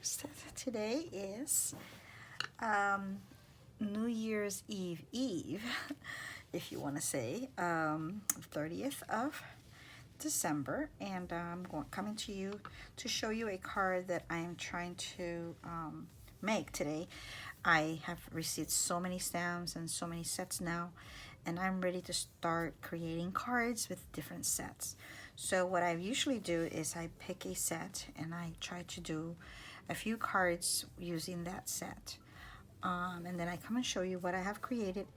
1st. Today is New Year's Eve, if you want to say, 30th of December, and I'm coming to you to show you a card that I am trying to make today. I have received so many stamps and so many sets now, and I'm ready to start creating cards with different sets. So what I usually do is I pick a set and I try to do a few cards using that set, and then I come and show you what I have created,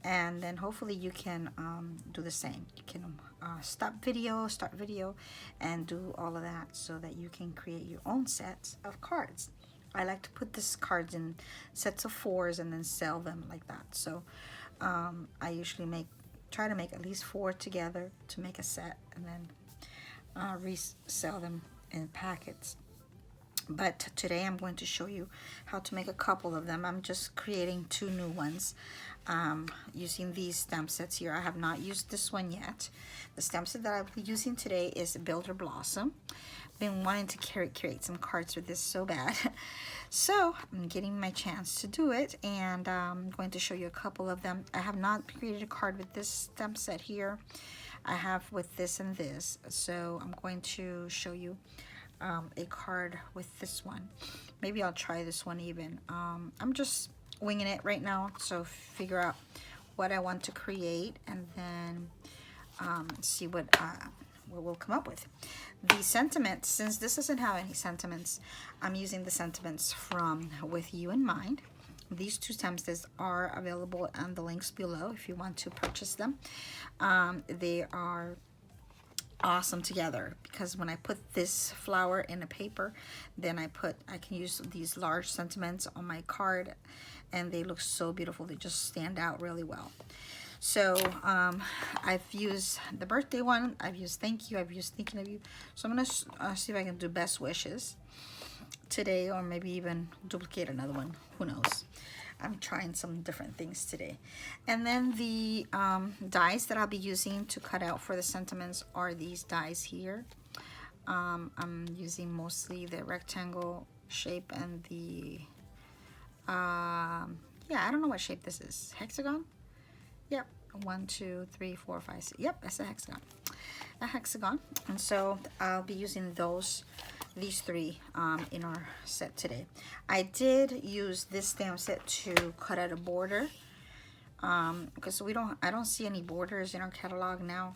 and then hopefully you can do the same. You can start video, and do all of that so that you can create your own sets of cards. I like to put these cards in sets of 4s and then sell them like that. So I usually try to make at least 4 together to make a set, and then resell them in packets. But today I'm going to show you how to make a couple of them. I'm just creating 2 new ones using these stamp sets here. I have not used this one yet. The stamp set that I'll be using today is Builder Blossom. Been wanting to create some cards with this so bad. So I'm getting my chance to do it, and I'm going to show you a couple of them. I have not created a card with this stamp set here. I have with this and this. So I'm going to show you a card with this one. Maybe I'll try this one even. I'm just winging it right now, so figure out what I want to create, and then see what we'll come up with. The sentiments, since this doesn't have any sentiments, I'm using the sentiments from With You in Mind. These 2 stamp sets are available on the links below if you want to purchase them. They are awesome together because when I put this flower in a paper, then I can use these large sentiments on my card, and they look so beautiful. They just stand out really well. So I've used the birthday one, I've used thank you, I've used thinking of you. So I'm gonna see if I can do best wishes today, or maybe even duplicate another one, who knows. I'm trying some different things today. And then the dies that I'll be using to cut out for the sentiments are these dies here. I'm using mostly the rectangle shape and the yeah, I don't know what shape this is. Hexagon? Yep. 1, 2, 3, 4, 5, 6. Yep, that's a hexagon. A hexagon. And so I'll be using these 3 in our set today. I did use this stamp set to cut out a border because I don't see any borders in our catalog now.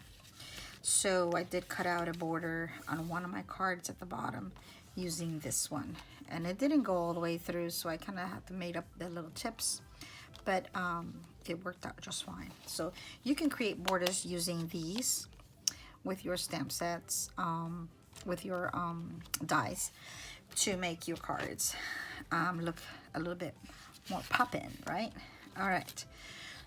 So I did cut out a border on one of my cards at the bottom using this one, and it didn't go all the way through, so I kind of had to make up the little tips, but it worked out just fine. So you can create borders using these with your stamp sets, with your dies, to make your cards look a little bit more poppin', right? All right,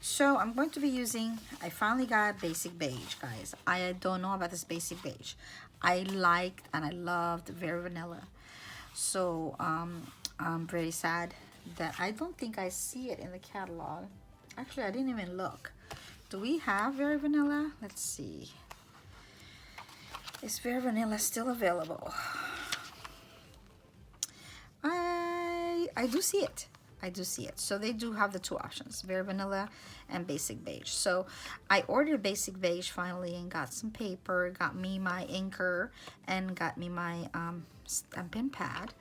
so I'm going to be using, I finally got basic beige, guys. I don't know about this basic beige. I liked and I loved Very Vanilla. So I'm very sad that I don't think I see it in the catalog. Actually, I didn't even look. Do we have Very Vanilla? Let's see. Is Very Vanilla still available? I do see it. I do see it. So they do have the 2 options, Very Vanilla and Basic Beige. So I ordered Basic Beige finally and got some paper, got me my inker, and got me my stampin' pad.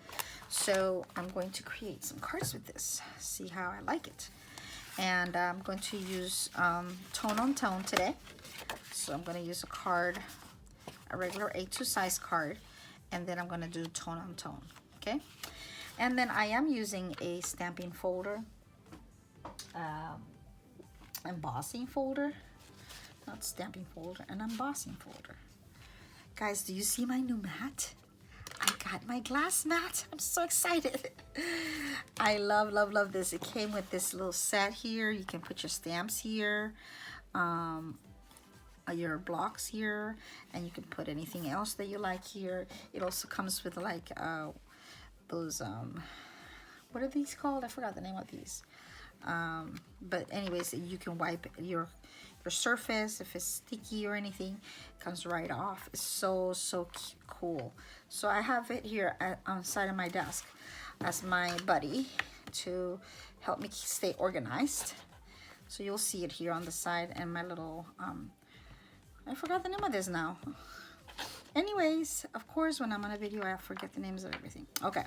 So I'm going to create some cards with this, see how I like it. And I'm going to use tone on tone today. So I'm going to use a regular A2 size card, and then I'm going to do tone on tone, okay? And then I am using a stamping folder, embossing folder, not stamping folder, an embossing folder. Guys, do you see my new mat? I got my glass mat. I'm so excited. I love, love, love this. It came with this little set here. You can put your stamps here, your blocks here, and you can put anything else that you like here. It also comes with like those what are these called? I forgot the name of these. But anyways, you can wipe your the surface, if it's sticky or anything, it comes right off. It's so cool. So I have it here on the side of my desk as my buddy to help me stay organized. So you'll see it here on the side, and my little I forgot the name of this now. Anyways, of course, when I'm on a video, I forget the names of everything. Okay,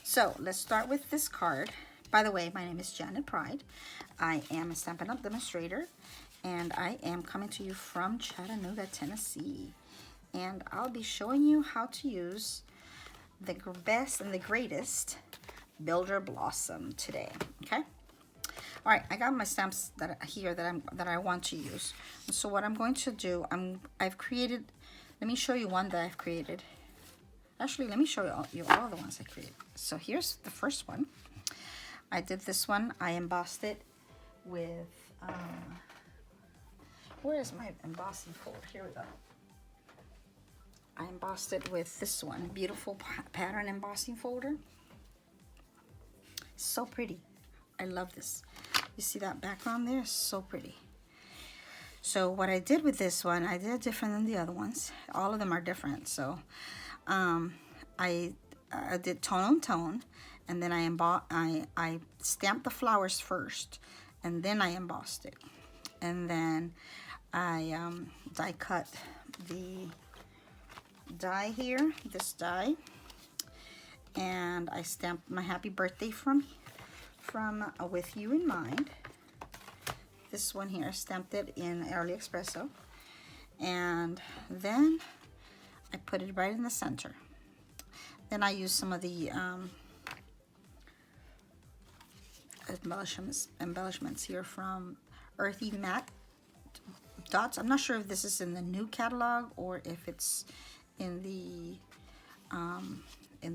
so let's start with this card. By the way, my name is Janet Pride. I am a Stampin' Up! Demonstrator, and I am coming to you from Chattanooga, Tennessee. And I'll be showing you how to use the best and the greatest Builder Blossom today, okay? All right, I got my stamps that I want to use. So what I'm going to do, I've created. Let me show you one that I've created. Actually, let me show you all the ones I created. So here's the first one. I did this one. I embossed it with. Where is my embossing folder? Here we go. I embossed it with this one, beautiful pattern embossing folder. So pretty. I love this. You see that background there? So pretty. So what I did with this one, I did different than the other ones. All of them are different. So I did tone on tone, and then I stamped the flowers first, and then I embossed it. And then I die cut the die here, this die, and I stamped my happy birthday from with you in mind. This one here, I stamped it in Early Espresso, and then I put it right in the center. Then I used some of the embellishments here from Earthy Matte Dots. I'm not sure if this is in the new catalog or if it's in the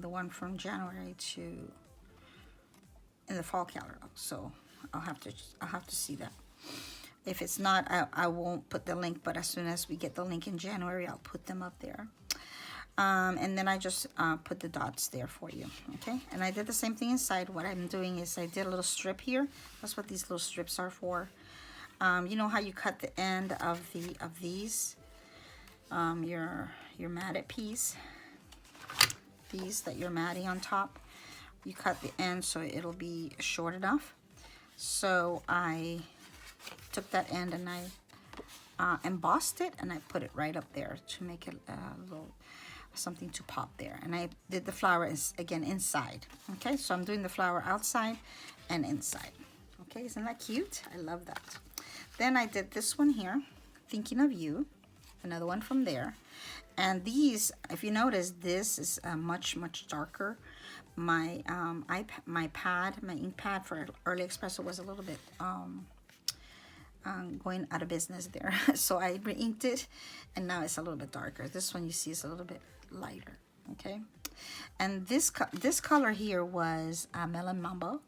one from January to in the fall catalog. So I'll have to see that. If it's not, I won't put the link, but as soon as we get the link in January, I'll put them up there. And then I just put the dots there for you, okay? And I did the same thing inside. What I'm doing is I did a little strip here. That's what these little strips are for. You know how you cut the end of these, your matted piece, these that you're matting on top. You cut the end so it'll be short enough. So I took that end and I embossed it, and I put it right up there to make it a little something to pop there. And I did the flower again inside. Okay, so I'm doing the flower outside and inside. Okay, isn't that cute? I love that. Then I did this one here, Thinking of You, another one from there. And these, if you notice, this is much darker. My my ink pad for Early Espresso was a little bit going out of business there. So I re-inked it, and now it's a little bit darker. This one you see is a little bit lighter, okay? And this color here was Melon Mambo.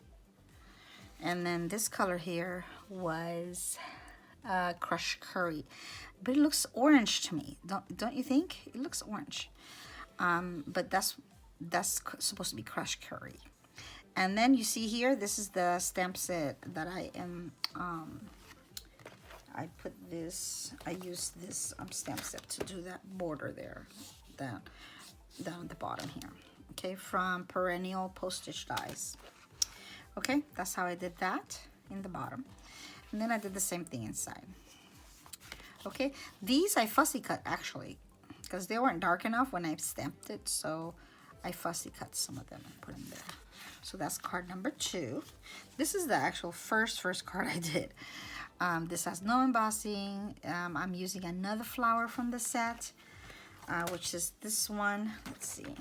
And then this color here was Crushed Curry. But it looks orange to me, don't you think? It looks orange. But that's supposed to be Crushed Curry. And then you see here, this is the stamp set that I am, I used this stamp set to do that border there, down at the bottom here, okay, from Perennial Postage Dies. Okay, that's how I did that in the bottom. And then I did the same thing inside. Okay, these I fussy cut actually, because they weren't dark enough when I stamped it, so I fussy cut some of them and put them there. So that's card number 2. This is the actual first card I did. This has no embossing. I'm using another flower from the set, which is this one. Let's see.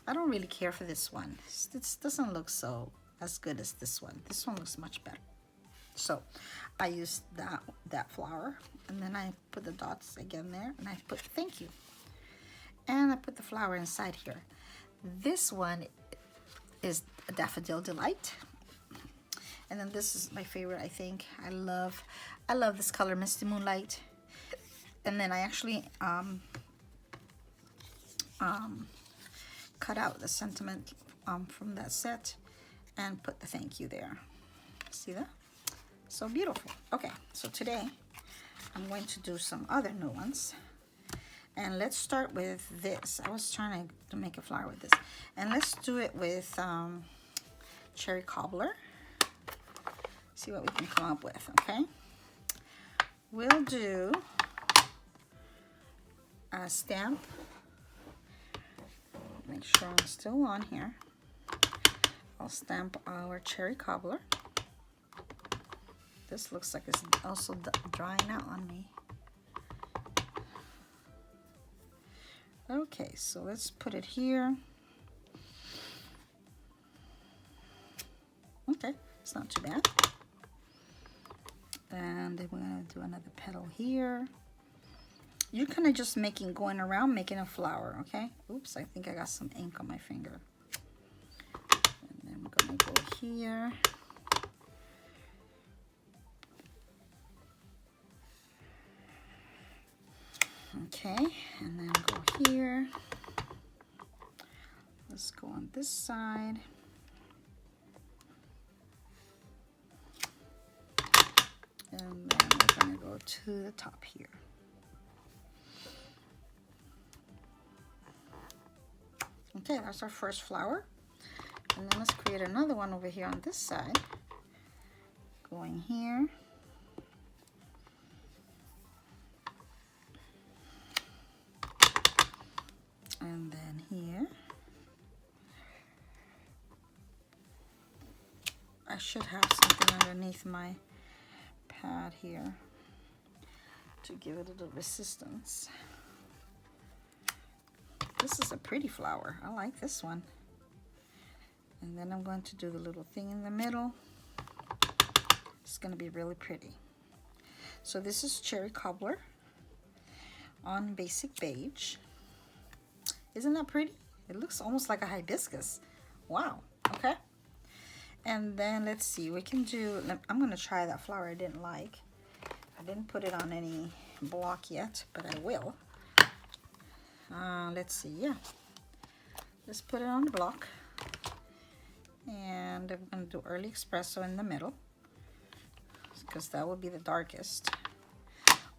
I don't really care for this one. This doesn't look so as good as this one. This one looks much better. So I used that flower, and then I put the dots again there, and I put thank you. And I put the flower inside here. This one is a Daffodil Delight. And then this is my favorite, I think. I love this color, Misty Moonlight. And then I actually cut out the sentiment from that set and put the thank you there. See that? So beautiful. Okay, so today I'm going to do some other new ones. And let's start with this. I was trying to make a flower with this. And let's do it with Cherry Cobbler. See what we can come up with, okay? We'll do a stamp. Make sure I'm still on here. I'll stamp our Cherry Cobbler. This looks like it's also drying out on me. Okay, so let's put it here. Okay, it's not too bad. And then we're gonna do another petal here. You're kind of just going around making a flower, okay? Oops, I think I got some ink on my finger. And then we're gonna go here. Okay, and then go here. Let's go on this side. And then we're gonna go to the top here. Okay, that's our first flower. And then let's create another one over here on this side. Going here. And then here. I should have something underneath my pad here to give it a little resistance. This is a pretty flower. I like this one. And then I'm going to do the little thing in the middle. It's going to be really pretty. So this is Cherry Cobbler on basic beige. Isn't that pretty? It looks almost like a hibiscus. Wow. Okay. And then let's see. We can do, I'm going to try that flower I didn't like. I didn't put it on any block yet, but I will. Let's see. Yeah. Let's put it on the block. And I'm going to do early espresso in the middle, because that would be the darkest.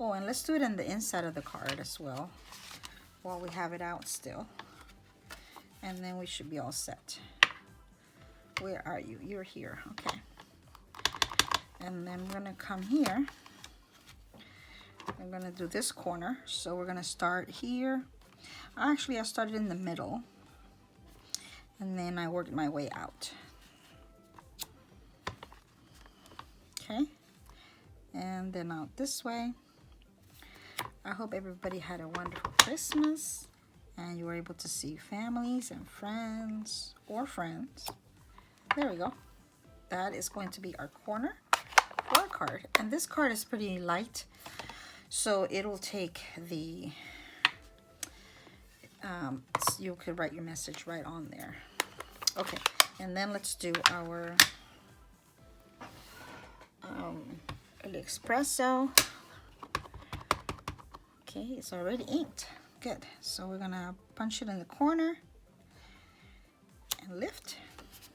Oh, and let's do it in the inside of the card as well, while we have it out still. And then we should be all set. Where are you? You're here. Okay. And then we're going to come here. I'm going to do this corner. So we're going to start here. Actually, I started in the middle. And then I worked my way out. Okay. And then out this way. I hope everybody had a wonderful Christmas. And you were able to see families and friends or friends. There we go. That is going to be our corner for our card. And this card is pretty light. So it'll take the... you could write your message right on there. Okay, and then let's do our espresso. Okay, it's already inked. Good. So we're gonna punch it in the corner and lift.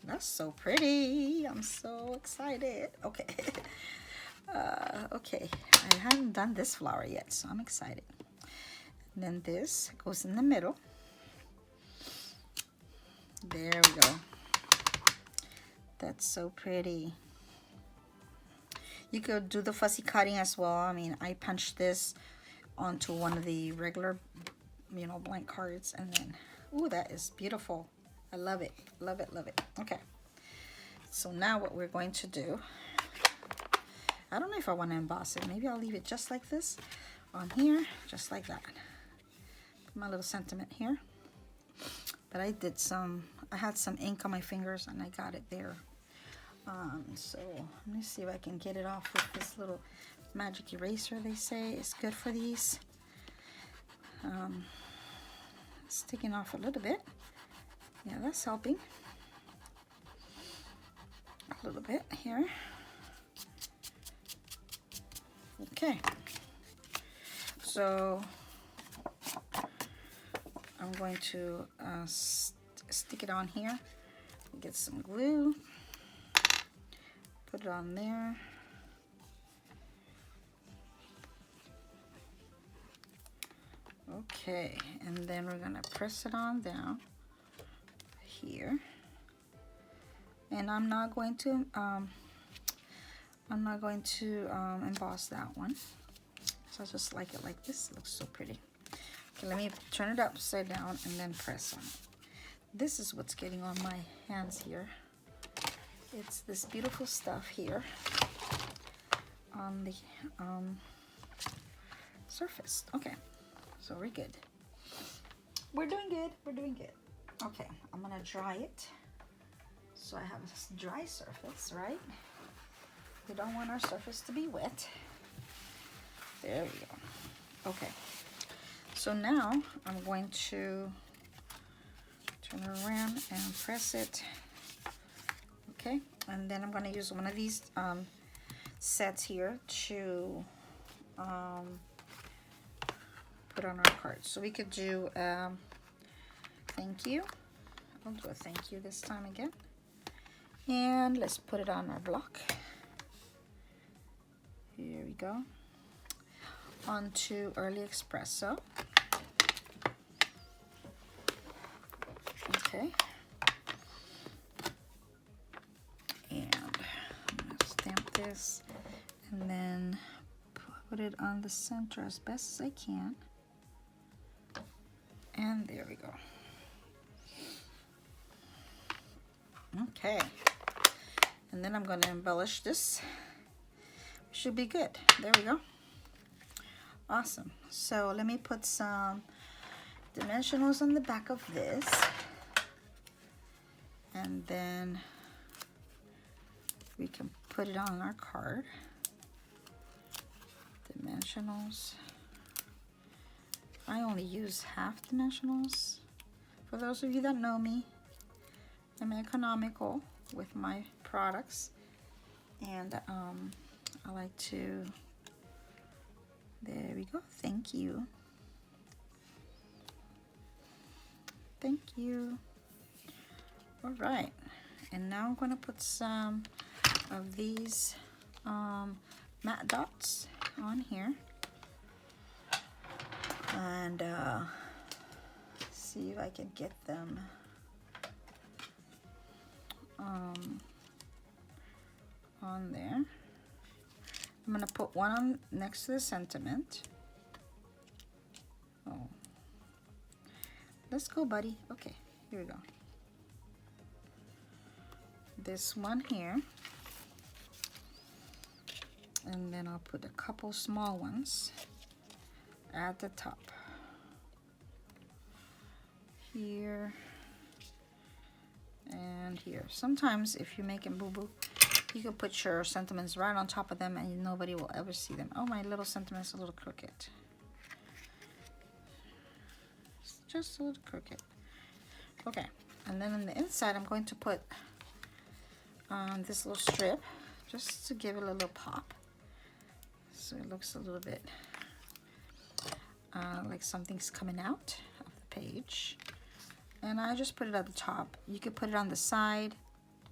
That's so pretty. I'm so excited. Okay. Okay, I haven't done this flower yet, so I'm excited. And then this goes in the middle. There we go. That's so pretty. You could do the fussy cutting as well. I mean, I punched this onto one of the regular, you know, blank cards, and then, ooh, that is beautiful. I love it. Love it, love it. Okay. So now what we're going to do, I don't know if I want to emboss it. Maybe I'll leave it just like this on here, just like that. Put my little sentiment here. But I had some ink on my fingers and I got it there. So let me see if I can get it off with this little magic eraser they say is good for these. It's taking off a little bit. Yeah, that's helping. A little bit here. Okay. So I'm going to stick it on here. Get some glue. Put it on there. Okay, and then we're gonna press it on down here. And I'm not going to emboss that one. So I just like it like this. It looks so pretty. Okay, let me turn it upside down and then press on it. This is what's getting on my hands here. It's this beautiful stuff here on the surface. Okay, so we're good. We're doing good. We're doing good. Okay, I'm gonna dry it. So I have a dry surface, right? We don't want our surface to be wet. There we go. Okay, so now I'm going to turn it around and press it. Okay, and then I'm going to use one of these sets here to put on our card. So we could do thank you. I'll do a thank you this time again. And let's put it on our block. Here we go. Onto Early Espresso. Okay. And I'm gonna stamp this and then put it on the center as best as I can. And there we go. Okay. And then I'm going to embellish this. Should be good. There we go. Awesome. So let me put some dimensionals on the back of this. And then we can put it on our card. Dimensionals. I only use half dimensionals. For those of you that know me, I'm economical with my products, and I like to, there we go, thank you. Thank you. All right, and now I'm gonna put some of these matte dots on here, and see if I can get them on there. I'm gonna put one on next to the sentiment. Oh, let's go, buddy. Okay, here we go. This one here, and then I'll put a couple small ones at the top here and here. Sometimes if you're making boo-boo, you can put your sentiments right on top of them and nobody will ever see them. Oh, my little sentiment's a little crooked. It's just a little crooked. Okay, and then on the inside I'm going to put this little strip just to give it a little pop. So it looks a little bit like something's coming out of the page. And I just put it at the top. You could put it on the side,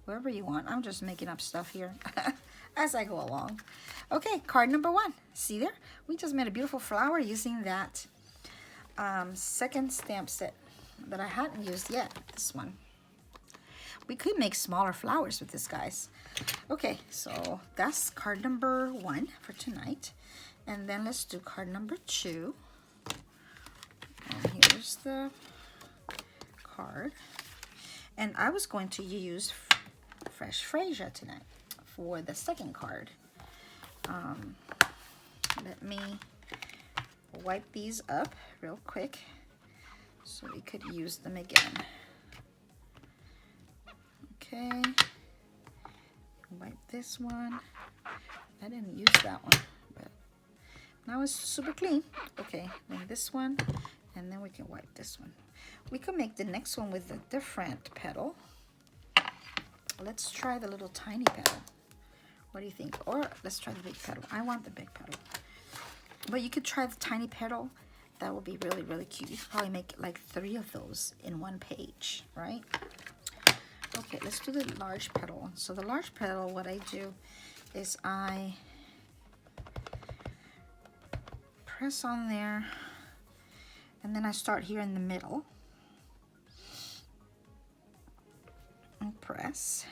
wherever you want. I'm just making up stuff here as I go along. Okay, card number 1. See there? We just made a beautiful flower using that second stamp set that I hadn't used yet, this one. We could make smaller flowers with this, guys. Okay, so that's card number 1 for tonight. And then let's do card number 2. And here's the card. And I was going to use Fresh Freesia tonight for the second card. Let me wipe these up real quick so we could use them again. Okay, wipe this one. I didn't use that one, but now it's super clean. Okay, then this one, and then we can wipe this one. We can make the next one with a different petal. Let's try the little tiny petal. What do you think? Or let's try the big petal. I want the big petal. But you could try the tiny petal. That would be really, really cute. You could probably make like 3 of those in one page, right? Okay, let's do the large petal. So the large petal, what I do is I press on there And then I start here in the middle and press.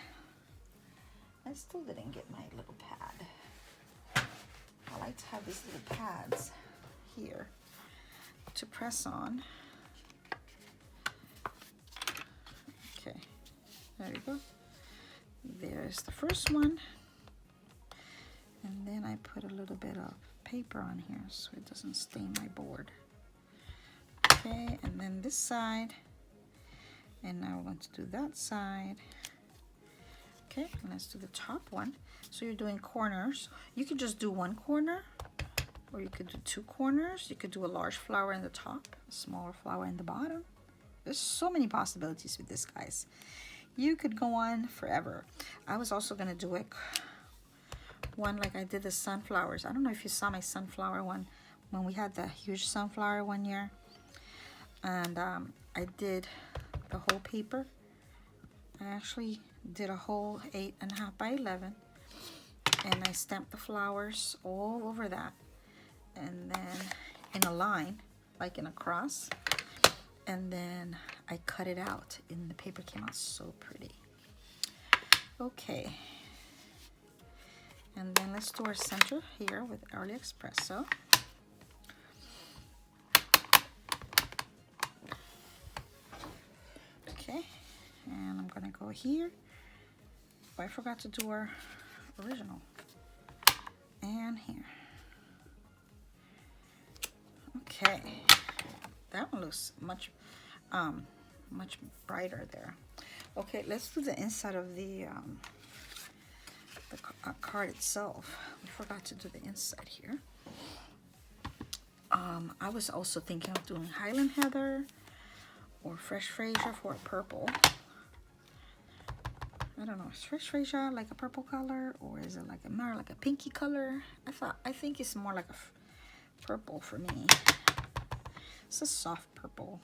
I still didn't get my little pad. I like to have these little pads here to press on. Okay, there you go. There's the first one. And then I put a little bit of paper on here so it doesn't stain my board. Okay, and then this side. And now we're going to do that side. Okay, and let's do the top one. So you're doing corners. You could just do one corner, or you could do two corners. You could do a large flower in the top, a smaller flower in the bottom. There's so many possibilities with this, guys. You could go on forever. I was also gonna do one like I did the sunflowers. I don't know if you saw my sunflower one when we had the huge sunflower one year. And I did the whole paper. I actually did a whole 8.5 by 11. And I stamped the flowers all over that. And then in a line, like in a cross. And then I cut it out and the paper came out so pretty. Okay. And then let's do our center here with Early Espresso. Okay, and I'm gonna go here. Oh, I forgot to do our original. And here. Okay, that one looks much brighter there. Okay, let's do the inside of the card itself. We forgot to do the inside here. I was also thinking of doing Highland Heather or Fresh Freesia for a purple. I don't know, is Fresh Freesia like a purple color, or is it like more like a pinky color? I think it's more like a purple for me. It's a soft purple.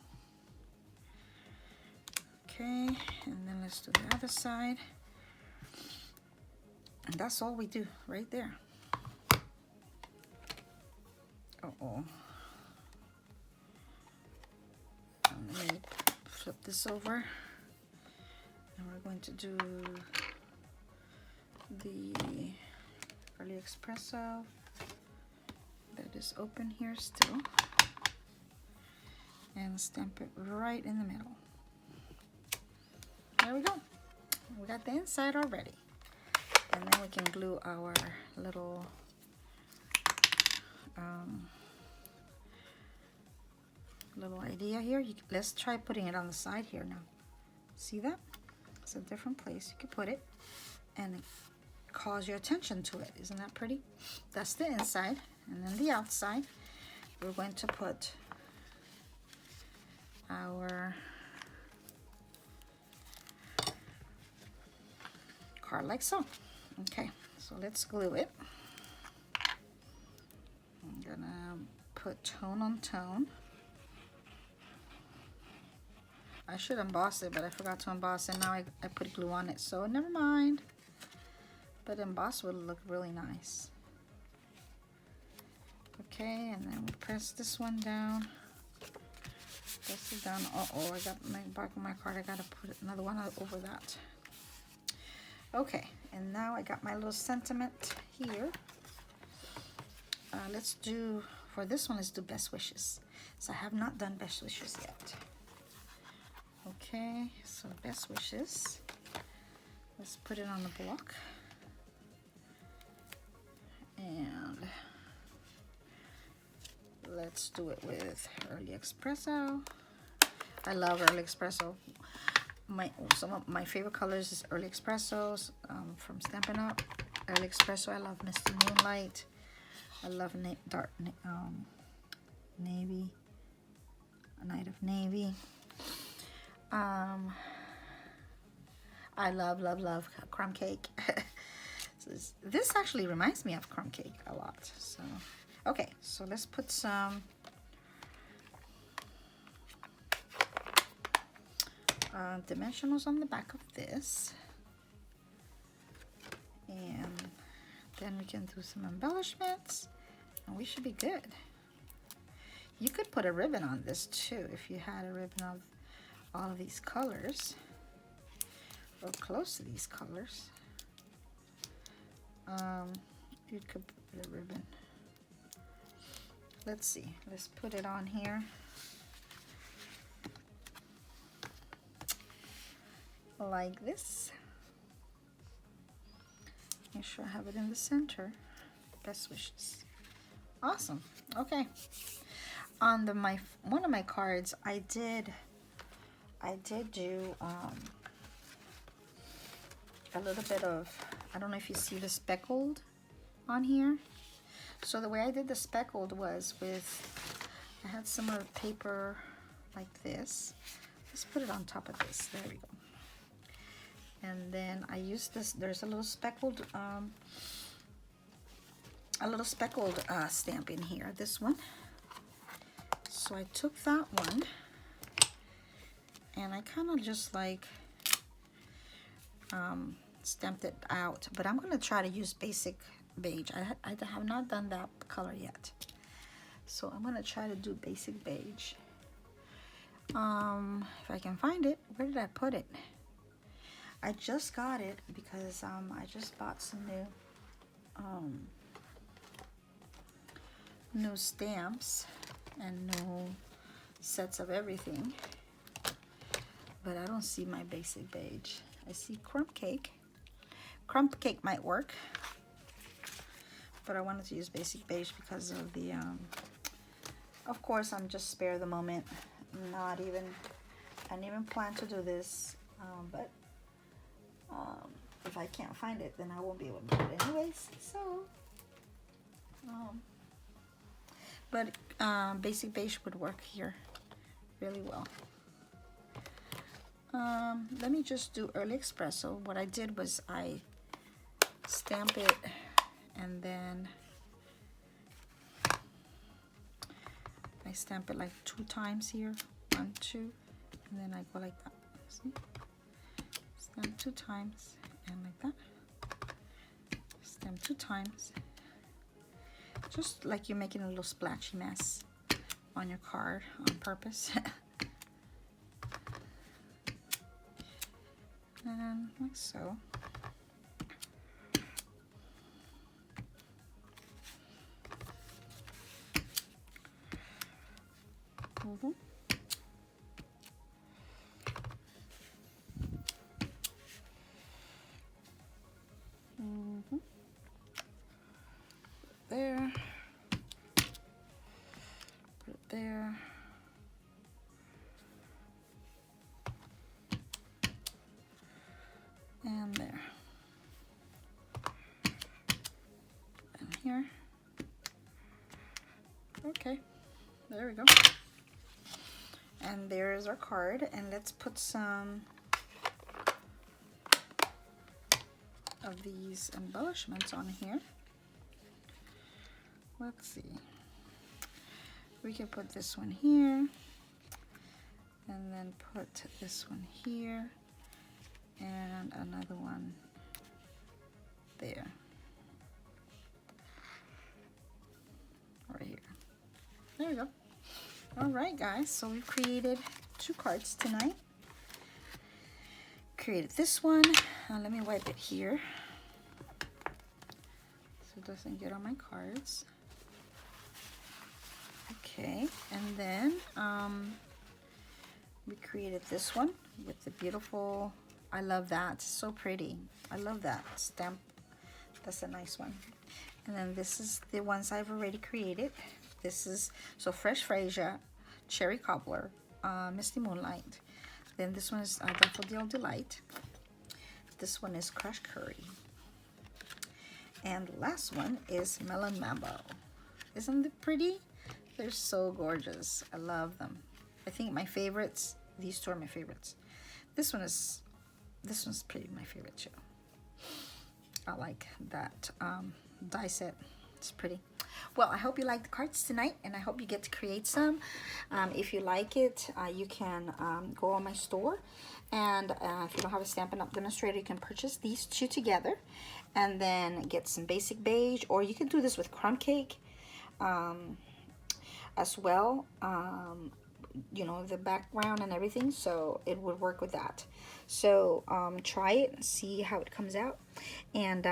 Okay, and then let's do the other side. And that's all we do right there. Uh-oh. Let me flip this over. And we're going to do the Early Espresso that is open here still. And stamp it right in the middle. There we go. We got the inside already. And then we can glue our little idea here. Let's try putting it on the side here now. See that? It's a different place you can put it and calls your attention to it. Isn't that pretty? That's the inside. And then the outside, we're going to put our card like so. Okay, so let's glue it. I'm gonna put tone on tone. I should emboss it, but I forgot to emboss it. Now I put glue on it, so never mind. But emboss would look really nice. Okay, and then we press this one down. Press it down. Uh-oh, I got my back of my card. I gotta put another one over that. Okay, and now I got my little sentiment here. Let's do, for this one, let's do Best Wishes. So I have not done Best Wishes yet. Okay, so Best Wishes. Let's put it on the block. And let's do it with Early Espresso. I love Early Espresso. Some of my favorite colors is Early Espressos from Stampin' Up. Early Espresso, I love Misty Moonlight. I love dark navy, a night of navy. I love crumb cake. So this actually reminds me of crumb cake a lot. So okay, so let's put some dimensionals on the back of this, and then we can do some embellishments and we should be good. You could put a ribbon on this too if you had a ribbon of all of these colors or close to these colors. You could put a ribbon. Let's see. Let's put it on here. Like this. Make sure I have it in the center. Best wishes. Awesome. Okay. On the one of my cards, I did do a little bit of, I don't know if you see the speckled on here. So the way I did the speckled was with, I had some of the paper like this. Let's put it on top of this. There we go. And then I used this, there's a little speckled stamp in here, this one. So I took that one and I kind of just like stamped it out, but I'm going to try to use basic beige. I have not done that color yet, so I'm going to try to do basic beige. If I can find it. Where did I put it? I just got it because I just bought some new stamps and new sets of everything, but I don't see my basic beige. I see crumb cake. Crumb cake might work, but I wanted to use basic beige because of the of course I'm just spare the moment. I didn't even plan to do this, but if I can't find it, then I won't be able to do it anyways. So but basic beige would work here really well. Let me just do early espresso. What I did was I stamp it and then I stamp it like 2 times here, 1, 2, and then I go like that. See? Stamp 2 times and like that. Stamp 2 times. Just like you're making a little splashy mess on your card on purpose. And like so. There. Put it there. And there. And here. Okay. There we go. And there is our card. And let's put some of these embellishments on here. Let's see. We can put this one here. And then put this one here. And another one there. Right here. There we go. All right, guys. So we've created 2 cards tonight. Created this one. Let me wipe it here so it doesn't get on my cards. Okay, and then we created this one with the beautiful, I love that, it's so pretty. I love that stamp. That's a nice one. And then this is the ones I've already created. This is so Fresh Freesia, Cherry Cobbler, Misty Moonlight. Then this one is Daffodil Delight. This one is Crushed Curry. And the last one is Melon Mambo. Isn't it pretty? They're so gorgeous. I love them. I think my favorites, these 2 are my favorites. This one's pretty my favorite too. I like that die set. It's pretty. Well, I hope you like the cards tonight, and I hope you get to create some. If you like it, you can go on my store, and if you don't have a Stampin' Up! Demonstrator, you can purchase these 2 together, and then get some basic beige, or you can do this with crumb cake. as well, you know, the background and everything, so it would work with that. So try it and see how it comes out. And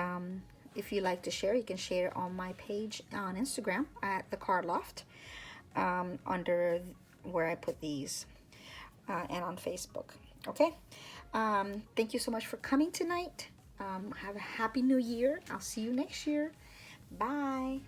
if you like to share, you can share on my page on Instagram at the Card Loft, under where I put these, and on Facebook. Okay, thank you so much for coming tonight. Have a happy new year. I'll see you next year. Bye.